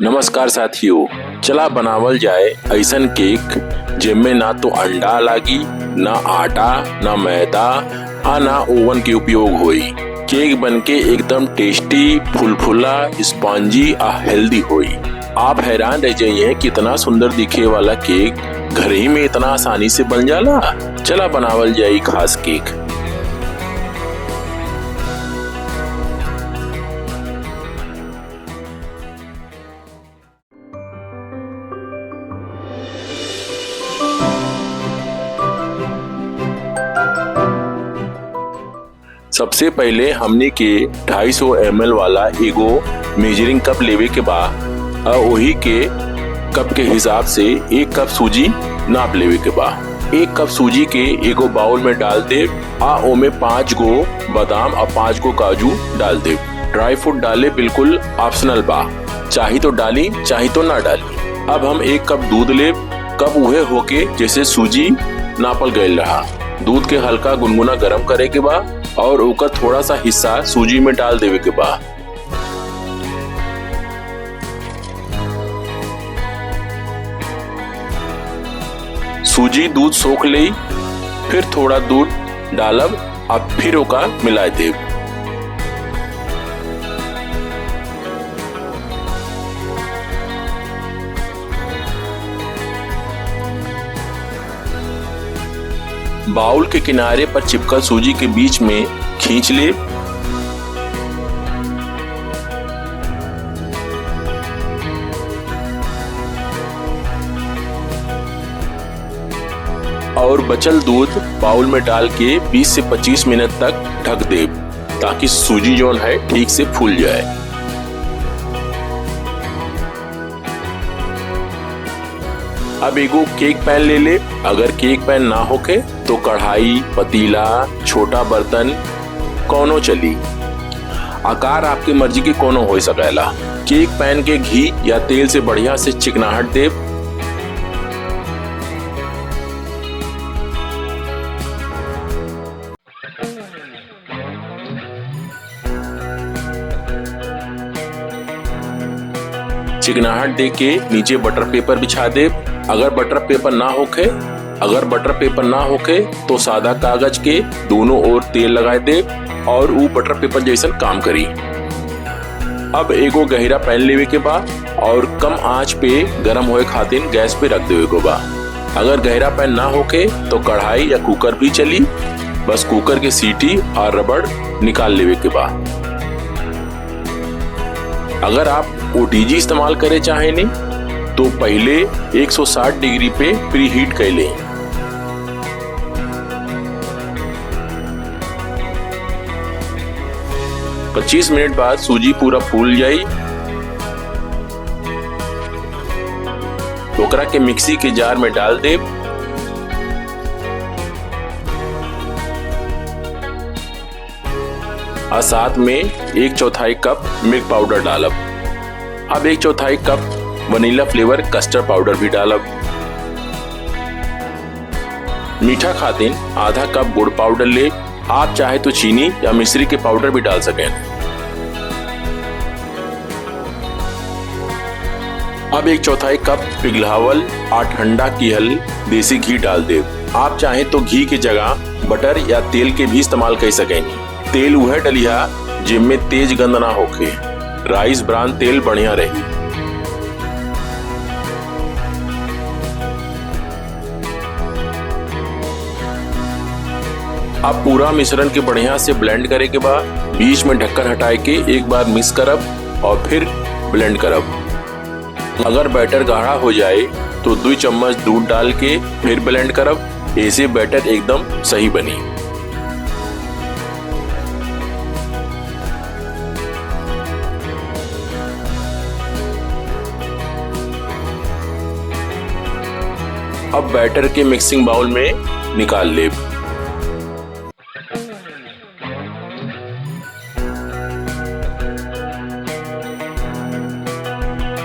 नमस्कार साथियों, चला बनावल जाए ऐसन केक जेमे ना तो अंडा लागी, ना आटा, ना मैदा ना ओवन के उपयोग होई। केक बनके एकदम टेस्टी, फुलफुला, स्पॉन्जी हेल्दी होई। आप हैरान रह जाइए कितना सुंदर दिखे वाला केक घर ही में इतना आसानी से बन जाला। चला बनावल जाए खास केक। सबसे पहले हमने के 250 ml वाला एगो मेजरिंग कप लेवे के बाद वही के कप के हिसाब से 1 कप सूजी नाप लेवे के बाद 1 कप सूजी के एगो बाउल में डाल दे। ओमे 5 गो बादाम और 5 गो काजू डाल दे। ड्राई फ्रूट डाले बिल्कुल ऑप्शनल बा, चाहे तो डाली चाहे तो ना डाली। अब हम 1 कप दूध ले। कप उहे होके जैसे सूजी नापल गयल रहा। दूध के हल्का गुनगुना गरम करे के बाद और ओकर थोड़ा सा हिस्सा सूजी में डाल देवे के बाद सूजी दूध सोख ले। फिर थोड़ा दूध डालब अब फिर ओका मिलाए देव। बाउल के किनारे पर चिपकल सूजी के बीच में खींच ले। और बचल दूध बाउल में डाल के 20 से 25 मिनट तक ढक दे ताकि सूजी जो है ठीक से फूल जाए। अब एगो केक पैन ले ले। अगर केक पैन ना होके तो कढ़ाई, पतीला, छोटा बर्तन कोनो चली। आकार आपकी मर्जी के कोनो हो सकेला। केक पैन के घी या तेल से बढ़िया से चिकनाहट दे। चिकनाहट दे के नीचे बटर पेपर बिछा दे। अगर बटर पेपर ना होके तो सादा कागज के दोनों ओर तेल लगाए दे और वो बटर पेपर जैसन काम करी। अब एगो गहरा पैन लेवे के बाद और कम आंच पे गरम होए खातिर गैस पे रख देवे के बाद। अगर गहरा पैन ना होके तो कढ़ाई या कुकर भी चली। बस कुकर के सीटी और रबड़ निकाल लेवे के बाद। अगर आप OTG इस्तेमाल करे चाहे नहीं तो पहले 160 डिग्री पे प्री हीट कर लें। पच्चीस मिनट बाद सूजी पूरा फूल जाई। ओकरा के मिक्सी के जार में डाल दे। और साथ में 1/4 कप मिल्क पाउडर डालब। अब 1/4 cup vanilla flavour custard powder भी डालब। मीठा खातिर आधा कप गुड़ पाउडर ले। आप चाहे तो चीनी या मिश्री के पाउडर भी डाल सकें। अब 1/4 कप पिघलावल और ठंडा किहल देसी घी डाल दे। आप चाहे तो घी की जगह बटर या तेल के भी इस्तेमाल कर सकें। तेल वह डलिया जिनमें तेज गंध ना होके। राइस ब्रान तेल बढ़िया रही। अब पूरा मिश्रण के बढ़िया से ब्लेंड करे के बाद बीच में ढक्कन हटाए के एक बार मिक्स करब और फिर ब्लेंड करब। अगर बैटर गाढ़ा हो जाए तो 2 चम्मच दूध डाल के फिर ब्लेंड करब। ऐसे बैटर एकदम सही बनी। अब बैटर के मिक्सिंग बाउल में निकाल ले।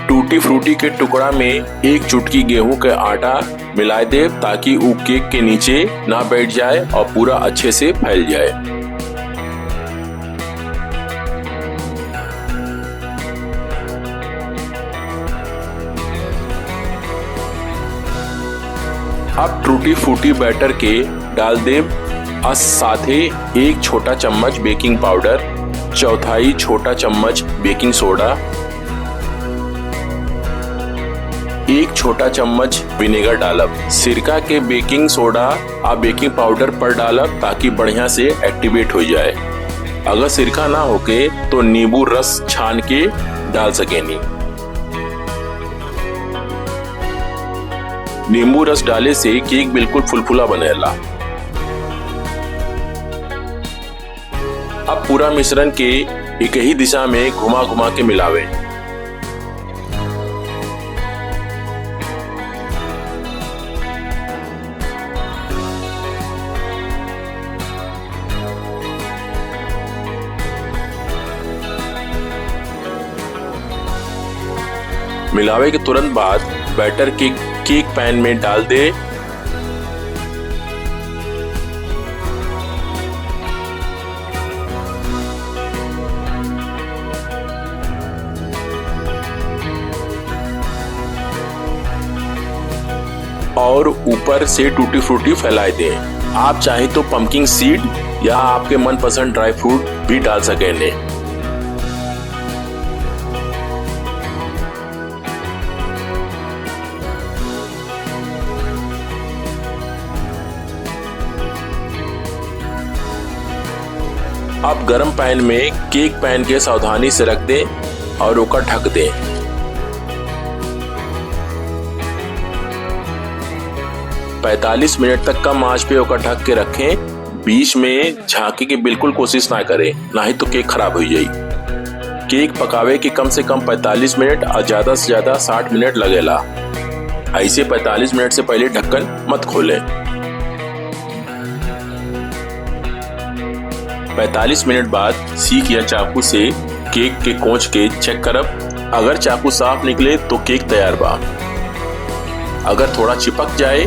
टूटी फ्रूटी के टुकड़ा में 1 चुटकी गेहूं का आटा मिलाए दे ताकि वो केक के नीचे ना बैठ जाए और पूरा अच्छे से फैल जाए। अब टूटी फूटी बैटर के डाल दे और साथे 1 छोटा चम्मच बेकिंग पाउडर, 1/4 छोटा चम्मच बेकिंग सोडा, 1 छोटा चम्मच विनेगर डालब। सिरका के बेकिंग सोडा और बेकिंग पाउडर पर डालब ताकि बढ़िया से एक्टिवेट हो जाए। अगर सिरका ना होके तो नींबू रस छान के डाल सकेनी। नींबू रस डाले से केक बिल्कुल फुलफुला बनेला। अब पूरा मिश्रण के एक ही दिशा में घुमा घुमा के मिलावे। मिलावे के तुरंत बाद बैटर के केक पैन में डाल दे। और ऊपर से टूटी फ्रूटी फैलाए दें। आप चाहे तो पंपकिन सीड या आपके मनपसंद ड्राई फ्रूट भी डाल सकेंगे। अब गरम पैन में केक पैन के सावधानी से रख दें और ओकर ढक दें। पैंतालीस मिनट तक कम आंच पे ओकर ढक के रखें। बीच में झांके की बिल्कुल कोशिश ना करें, नहीं तो केक खराब हो जाए। केक पकावे के कम से कम 45 मिनट और ज्यादा से ज्यादा 60 मिनट लगेला। ऐसे 45 मिनट से पहले ढक्कन मत खोलें। 45 मिनट बाद सीख या चाकू से केक के कोंच के चेक करब। अगर चाकू साफ निकले तो केक तैयार बा। अगर थोड़ा चिपक जाए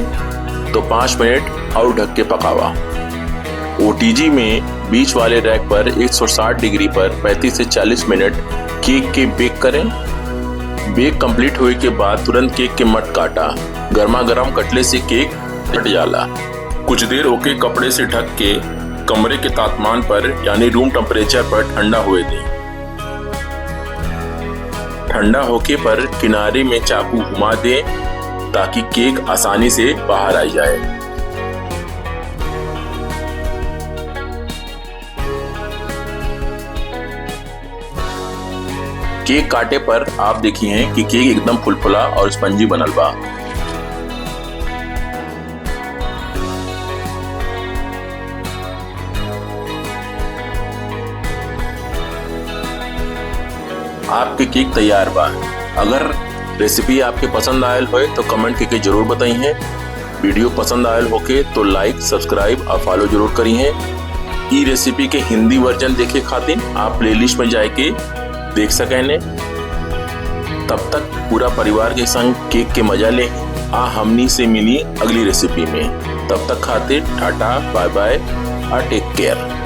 तो 5 मिनट और ढक के पकावा। ओटीजी में बीच वाले रैक पर 160 डिग्री पर 35 से 40 मिनट केक के बेक करें। बेक कंप्लीट होने के बाद तुरंत केक के मट काटा। गर्मा गर्म कटले से केक हट जाला। कुछ देर ओके कपड़े से ढक के कमरे के तापमान पर यानी रूम टेम्परेचर पर ठंडा हुए दें। ठंडा होके पर किनारे में चाकू घुमा दें ताकि केक आसानी से बाहर आ जाए। केक काटे पर आप देखिए कि केक एकदम फुलफुला और स्पंजी बनल बा। आपके केक तैयार बा। अगर रेसिपी आपके पसंद आयल हो तो कमेंट करके जरूर बताइए। वीडियो पसंद आयल होके तो लाइक, सब्सक्राइब और फॉलो जरूर करिए। ई रेसिपी के हिंदी वर्जन देखे खातिर आप प्लेलिस्ट में जाके देख सकें। तब तक पूरा परिवार के संग केक के मजा ले। हमनी से मिली अगली रेसिपी में। तब तक खातिर टाटा, बाय बाय और टेक केयर।